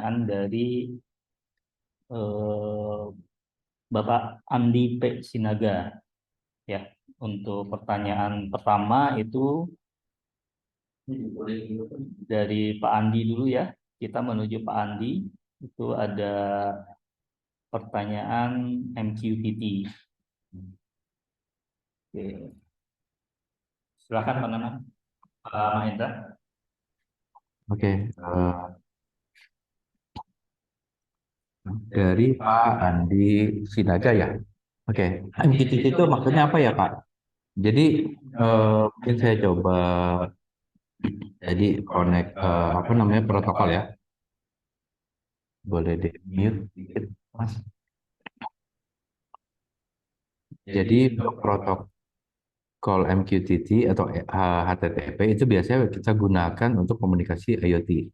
pertanyaan dari eh, Bapak Andi P. Sinaga. Ya, untuk pertanyaan pertama itu dari Pak Andi dulu ya. Kita menuju Pak Andi. Itu ada pertanyaan MQTT. Oke. Silakan Pak Nana, Pak Mahendra. Oke, dari Pak Andi Sinaga ya. Oke, MQTT itu maksudnya apa ya Pak? Jadi mungkin saya coba jadi connect apa namanya protokol ya. Boleh di mute dikit, Mas. Jadi untuk protokol MQTT atau HTTP itu biasanya kita gunakan untuk komunikasi IoT.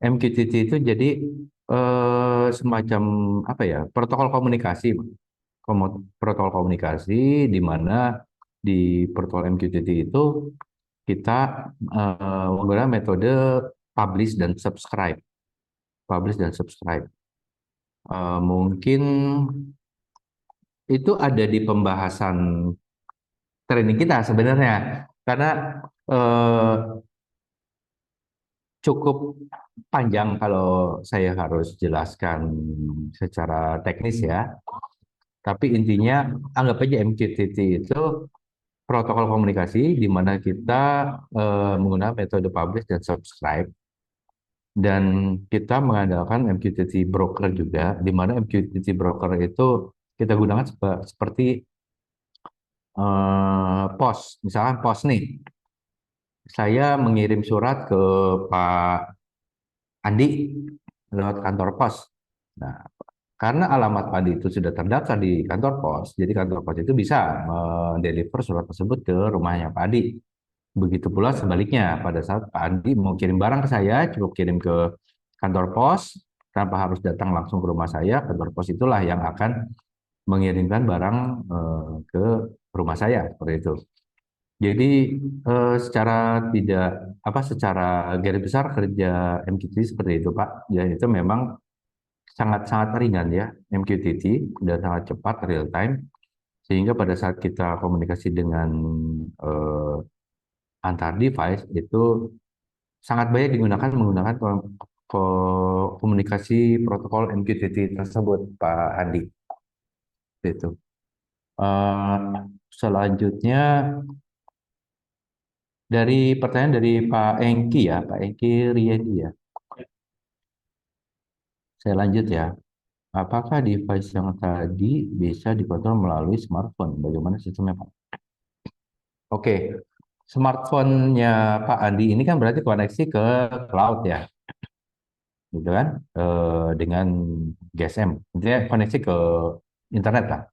MQTT itu jadi semacam apa ya? Protokol komunikasi, protokol komunikasi di mana di protokol MQTT itu kita menggunakan metode publish dan subscribe. Publish dan subscribe. Mungkin itu ada di pembahasan training kita sebenarnya, karena eh, cukup panjang kalau saya harus jelaskan secara teknis ya. Tapi intinya anggap aja MQTT itu protokol komunikasi di mana kita menggunakan metode publish dan subscribe, dan kita mengandalkan MQTT broker juga, di mana MQTT broker itu kita gunakan seperti pos. Misalkan pos nih, saya mengirim surat ke Pak Andi lewat kantor pos. Nah, karena alamat Pak Andi itu sudah terdaftar di kantor pos, jadi kantor pos itu bisa mendeliver surat tersebut ke rumahnya Pak Andi. Begitu pula sebaliknya, pada saat Pak Andi mau kirim barang ke saya, cukup kirim ke kantor pos, tanpa harus datang langsung ke rumah saya. Kantor pos itulah yang akan mengirimkan barang ke rumah saya, seperti itu. Jadi secara tidak apa secara garis besar kerja MQTT seperti itu Pak. Ya itu memang sangat-sangat ringan ya MQTT, dan sangat cepat real time, sehingga pada saat kita komunikasi dengan eh, antar device itu sangat banyak digunakan menggunakan komunikasi protokol MQTT tersebut, Pak Andi. Itu. Selanjutnya dari pertanyaan dari Pak Engki ya, Pak Engki Riyadi ya. Saya lanjut ya. Apakah device yang tadi bisa dikontrol melalui smartphone? Bagaimana sistemnya, Pak? Oke, smartphone-nya Pak Andi ini kan berarti koneksi ke cloud ya, gitu kan? Dengan GSM, intinya koneksi ke internet lah.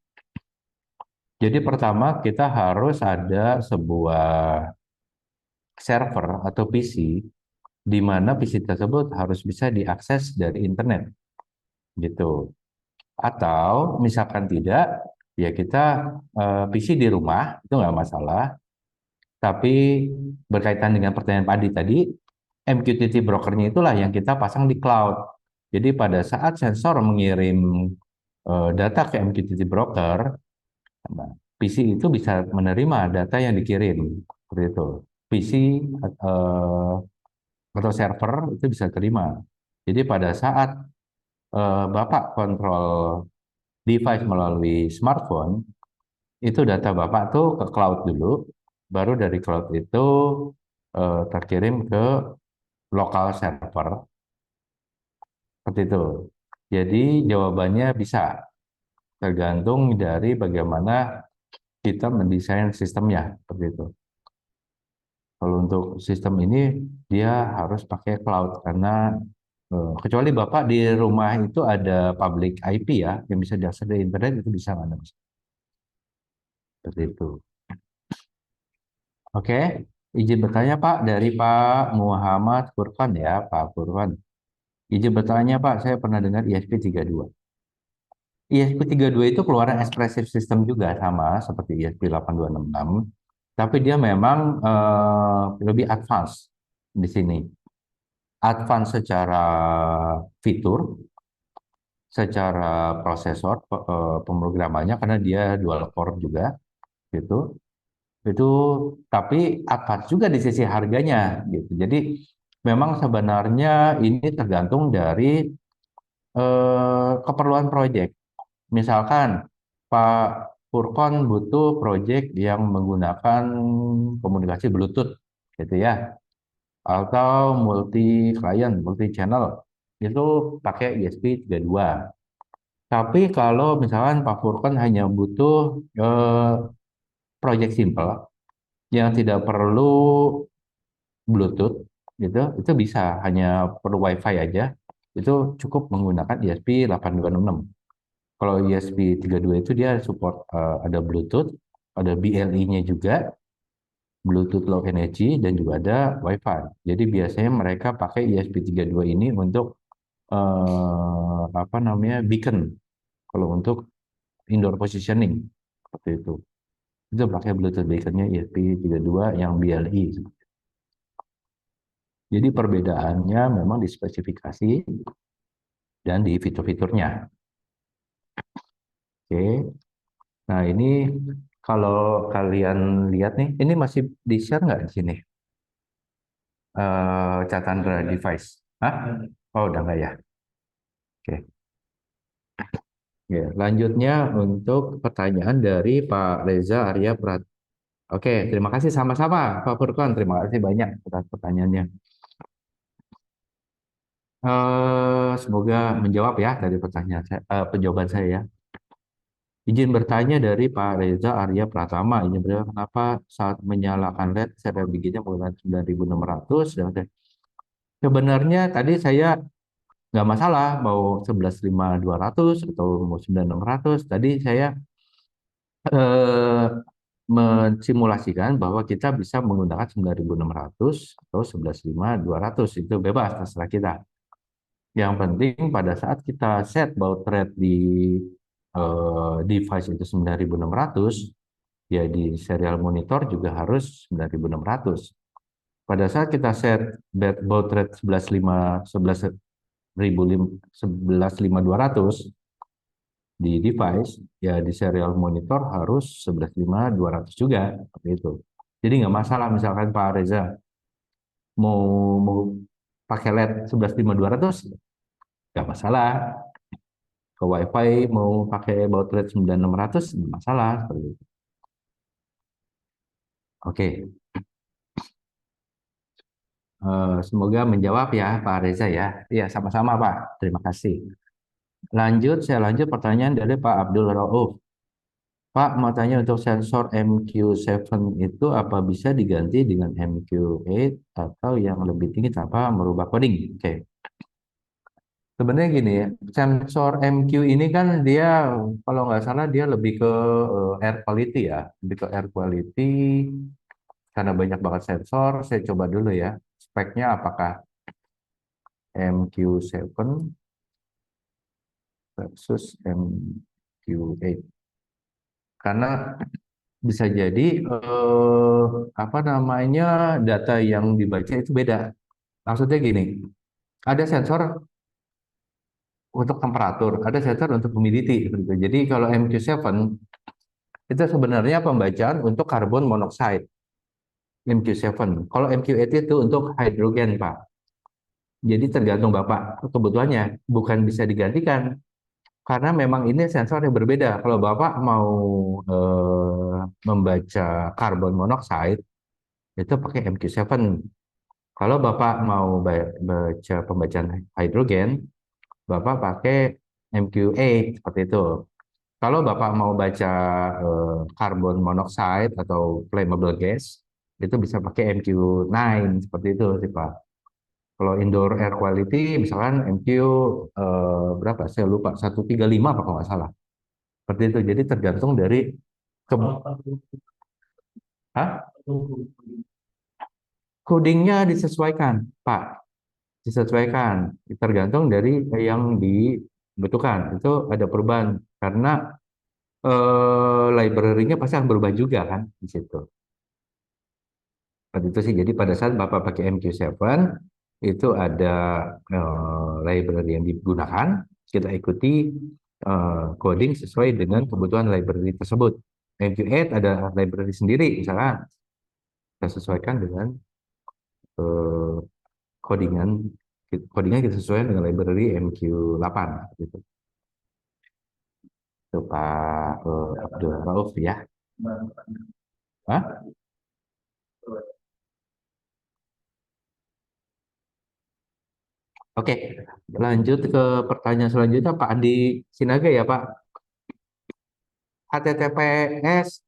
Jadi pertama kita harus ada sebuah server atau PC di mana PC tersebut harus bisa diakses dari internet, gitu. Atau misalkan tidak, ya kita PC di rumah itu nggak masalah. Tapi berkaitan dengan pertanyaan Padi tadi, MQTT brokernya itulah yang kita pasang di cloud. Jadi pada saat sensor mengirim data ke MQTT broker, nah, PC itu bisa menerima data yang dikirim, seperti itu. PC atau server itu bisa terima. Jadi pada saat Bapak kontrol device melalui smartphone, itu data Bapak tuh ke cloud dulu, baru dari cloud itu terkirim ke lokal server, seperti itu. Jadi jawabannya bisa tergantung dari bagaimana kita mendesain sistemnya, seperti itu. Kalau untuk sistem ini dia harus pakai cloud, karena kecuali Bapak di rumah itu ada public IP ya yang bisa diakses dari internet, itu bisa nggak Mas? Seperti itu. Oke, izin bertanya Pak dari Pak Muhammad Furqan ya, Pak Furqan. Izin bertanya Pak, saya pernah dengar ISP32. ISP32 itu keluaran Expressive System juga, sama seperti ISP8266, tapi dia memang lebih advance di sini. advance secara fitur, secara prosesor, pemrogramannya karena dia dual core juga gitu. Itu tapi advance juga di sisi harganya gitu. Jadi memang sebenarnya ini tergantung dari keperluan proyek. Misalkan Pak Furkon butuh proyek yang menggunakan komunikasi Bluetooth gitu ya, atau multi client, multi channel itu pakai ESP32. Tapi kalau misalkan Pak Furkon hanya butuh eh, proyek simple yang tidak perlu Bluetooth gitu, itu bisa hanya perlu WiFi aja. Itu cukup menggunakan ESP8266. Kalau ESP32 itu dia support ada Bluetooth, ada BLE-nya juga, Bluetooth Low Energy dan juga ada WiFi. Jadi biasanya mereka pakai ESP32 ini untuk apa namanya beacon. Kalau untuk indoor positioning seperti itu. Itu pakai Bluetooth beaconnya ESP32 yang BLE. Jadi perbedaannya memang di spesifikasi dan di fitur-fiturnya. Oke. Nah, ini kalau kalian lihat nih, ini masih di-share nggak di sini? Catatan device. Hah? Oh, udah nggak ya? Oke. Ya, lanjutnya untuk pertanyaan dari Pak Reza Arya Prat. Oke, terima kasih sama-sama Pak Furkon. Terima kasih banyak atas pertanyaannya. Semoga menjawab ya dari pertanyaan saya, penjawaban saya ya. Izin bertanya dari Pak Reza Arya Pratama. Izin bertanya kenapa saat menyalakan LED serial bijinya menggunakan 9600 dan sebenarnya tadi saya nggak masalah mau 115200 atau mau 9600. Tadi saya eh, mensimulasikan bahwa kita bisa menggunakan 9600 atau 115200 itu bebas terserah kita. Yang penting pada saat kita set baud rate di device itu 9600, ya di serial monitor juga harus 9600. Pada saat kita set baud rate 11.200 di device, ya di serial monitor harus 11.5.200 juga seperti itu. Jadi nggak masalah misalkan Pak Reza mau pakai LED 11.5.200 nggak masalah. Ke WiFi mau pakai baud rate 9600 nggak masalah seperti itu. Oke, semoga menjawab ya Pak Reza ya. Iya, sama-sama Pak. Terima kasih. Saya lanjut pertanyaan dari Pak Abdul Rauf. Pak, mau tanya untuk sensor MQ7 itu apa bisa diganti dengan MQ8 atau yang lebih tinggi tanpa merubah coding? Oke. Sebenarnya gini ya, sensor MQ ini kan dia kalau nggak salah dia lebih ke air quality ya, lebih ke air quality karena banyak banget sensor. Saya coba dulu ya, speknya apakah MQ7 versus MQ8. Karena bisa jadi apa namanya data yang dibaca itu beda. Maksudnya gini, ada sensor untuk temperatur, ada sensor untuk humidity. Gitu. Jadi kalau MQ7 itu sebenarnya pembacaan untuk karbon monoksida MQ7. Kalau MQ8 itu untuk hidrogen, Pak. Jadi tergantung Bapak kebutuhannya, bukan bisa digantikan. Karena memang ini sensor yang berbeda. Kalau Bapak mau membaca karbon monoksida, itu pakai MQ7. Kalau Bapak mau baca pembacaan hidrogen, Bapak pakai MQ8 seperti itu. Kalau Bapak mau baca karbon monoksida atau flammable gas, itu bisa pakai MQ9 seperti itu sih Pak. Kalau indoor air quality, misalkan MQ berapa? Saya lupa, 135 apa kalau nggak salah. Seperti itu. Jadi tergantung dari ke, Hah? Codingnya disesuaikan, Pak. Disesuaikan. Tergantung dari yang dibutuhkan. Itu ada perubahan karena library-nya pasti akan berubah juga kan di situ. Seperti itu sih. Jadi pada saat Bapak pakai MQ7, itu ada library yang digunakan, kita ikuti coding sesuai dengan kebutuhan library tersebut. MQ8 ada library sendiri, misalkan kita sesuaikan dengan eh, codingan codingnya kita sesuaikan dengan library MQ8 gitu. Itu Pak Abdul Rauf ya. Hah? Oke, lanjut ke pertanyaan selanjutnya Pak Andi Sinaga ya Pak. HTTPS,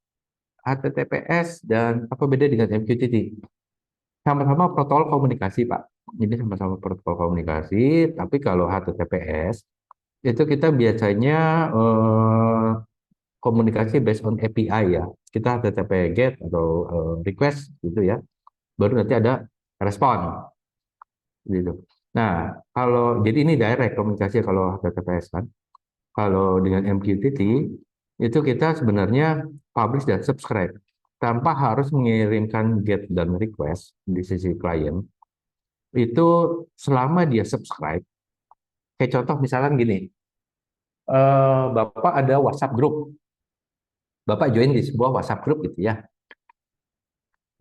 HTTPS dan apa beda dengan MQTT? Sama-sama protokol komunikasi Pak. Ini sama-sama protokol komunikasi, tapi kalau HTTPS itu kita biasanya komunikasi based on API ya. Kita HTTP GET atau request gitu ya. Baru nanti ada respon gitu. Nah, kalau jadi ini direct komunikasi kalau HTTPS kan. Kalau dengan MQTT itu kita sebenarnya publish dan subscribe tanpa harus mengirimkan GET dan request di sisi klien. Itu selama dia subscribe, kayak contoh misalkan gini, Bapak ada WhatsApp group, Bapak join di sebuah WhatsApp group gitu ya.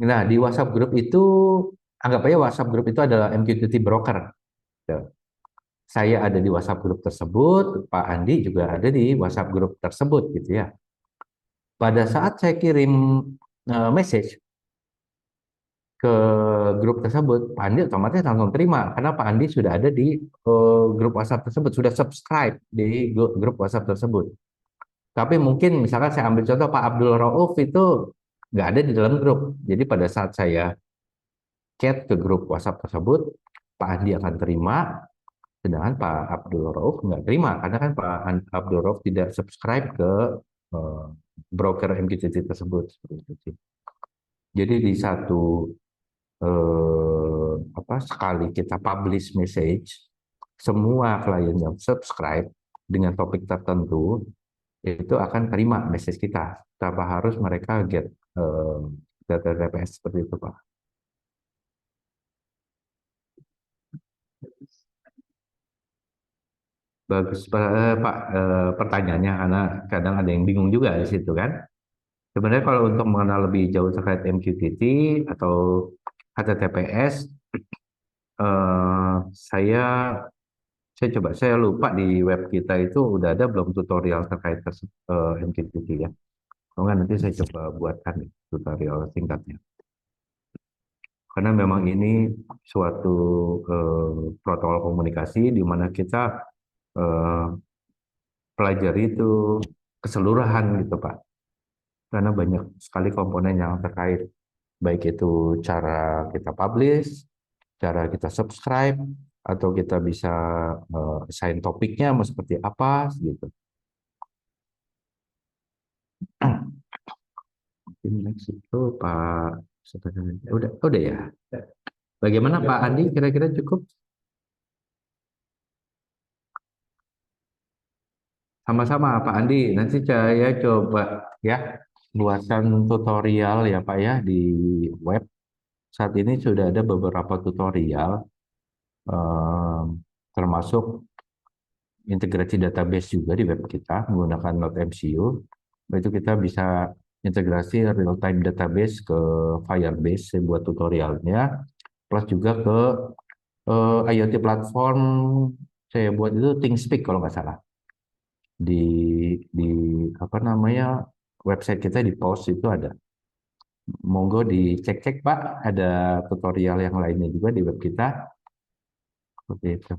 Nah, di WhatsApp group itu, anggap aja WhatsApp group itu adalah MQTT broker. Saya ada di WhatsApp group tersebut, Pak Andi juga ada di WhatsApp group tersebut gitu ya. Pada saat saya kirim message ke grup tersebut, Pak Andi otomatis langsung terima karena Pak Andi sudah ada di grup WhatsApp tersebut, sudah subscribe di grup WhatsApp tersebut. Tapi mungkin misalkan saya ambil contoh Pak Abdul Rauf itu nggak ada di dalam grup. Jadi pada saat saya chat ke grup WhatsApp tersebut, Pak Andi akan terima, sedangkan Pak Abdul Rauf nggak terima karena kan Pak Abdul Rauf tidak subscribe ke eh, broker MQTT tersebut. Seperti itu sih. Jadi di satu sekali kita publish message, semua klien yang subscribe dengan topik tertentu itu akan terima message kita tanpa harus mereka get data TPS seperti itu Pak. Bagus Pak pertanyaannya karena kadang ada yang bingung juga di situ kan. Sebenarnya kalau untuk mengenal lebih jauh terkait MQTT atau HTTPS, saya saya lupa di web kita itu udah ada belum tutorial terkait MQTT ya. Kalau nggak nanti saya coba buatkan nih, tutorial singkatnya. Karena memang ini suatu protokol komunikasi di mana kita eh, pelajari itu keseluruhan gitu Pak. Karena banyak sekali komponen yang terkait, baik itu cara kita publish, cara kita subscribe, atau kita bisa assign topiknya mau seperti apa gitu. Next itu Pak, udah ya. Bagaimana Pak Andi? Kira-kira cukup? Sama-sama Pak Andi. Nanti saya coba ya buatkan tutorial ya Pak ya di web. Saat ini sudah ada beberapa tutorial, em, termasuk integrasi database juga di web kita menggunakan NodeMCU. Itu kita bisa integrasi real-time database ke Firebase, saya buat tutorialnya. Plus juga ke IoT platform, saya buat itu ThingSpeak kalau nggak salah. Di apa namanya website kita di post itu ada. Monggo dicek-cek Pak, ada tutorial yang lainnya juga di web kita. Seperti itu.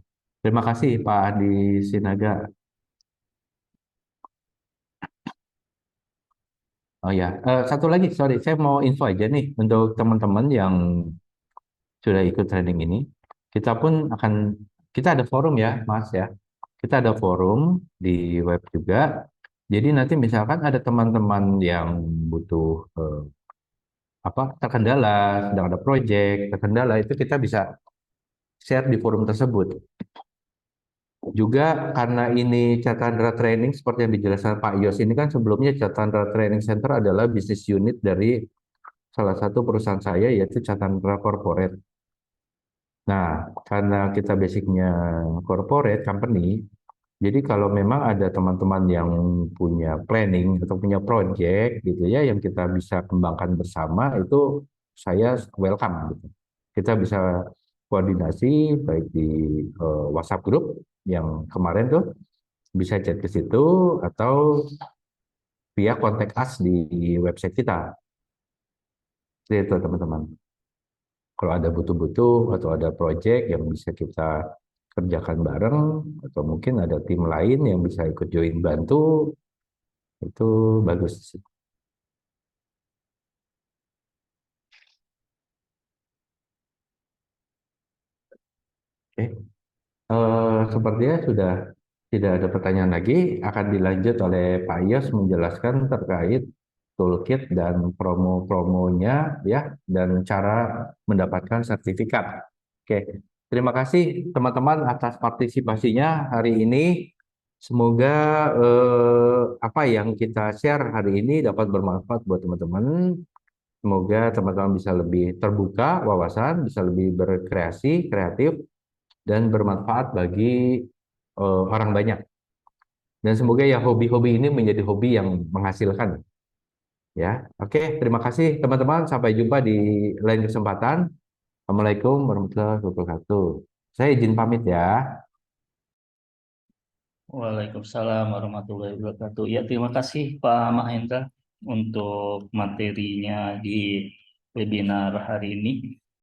Terima kasih Pak Adi Sinaga. Oh ya, satu lagi, sorry, saya mau info aja nih untuk teman-teman yang sudah ikut training ini. Kita pun akan, kita ada forum ya, Mas ya. Kita ada forum di web juga. Jadi nanti misalkan ada teman-teman yang butuh apa terkendala, sedang ada project terkendala itu kita bisa share di forum tersebut. Juga karena ini Chatandra Training seperti yang dijelaskan Pak Yos ini kan sebelumnya Chatandra Training Center adalah bisnis unit dari salah satu perusahaan saya yaitu Chatandra Corporate. Nah, karena kita basicnya corporate company, jadi kalau memang ada teman-teman yang punya planning atau punya project gitu ya, yang kita bisa kembangkan bersama, itu saya welcome gitu. Kita bisa koordinasi baik di WhatsApp group yang kemarin tuh, bisa chat ke situ atau via kontak us di website kita. Itu teman-teman. Kalau ada butuh-butuh atau ada project yang bisa kita kerjakan bareng, atau mungkin ada tim lain yang bisa ikut join bantu, itu bagus. Oke. Sepertinya sudah tidak ada pertanyaan lagi, akan dilanjut oleh Pak Yos menjelaskan terkait toolkit dan promo-promonya ya, dan cara mendapatkan sertifikat. Oke, terima kasih teman-teman atas partisipasinya hari ini. Semoga apa yang kita share hari ini dapat bermanfaat buat teman-teman. Semoga teman-teman bisa lebih terbuka wawasan, bisa lebih berkreasi, kreatif, dan bermanfaat bagi orang banyak. Dan semoga ya hobi-hobi ini menjadi hobi yang menghasilkan. Ya, oke. Terima kasih teman-teman. Sampai jumpa di lain kesempatan. Assalamualaikum warahmatullahi wabarakatuh. Saya izin pamit ya. Waalaikumsalam warahmatullahi wabarakatuh. Ya, terima kasih Pak Mahendra untuk materinya di webinar hari ini.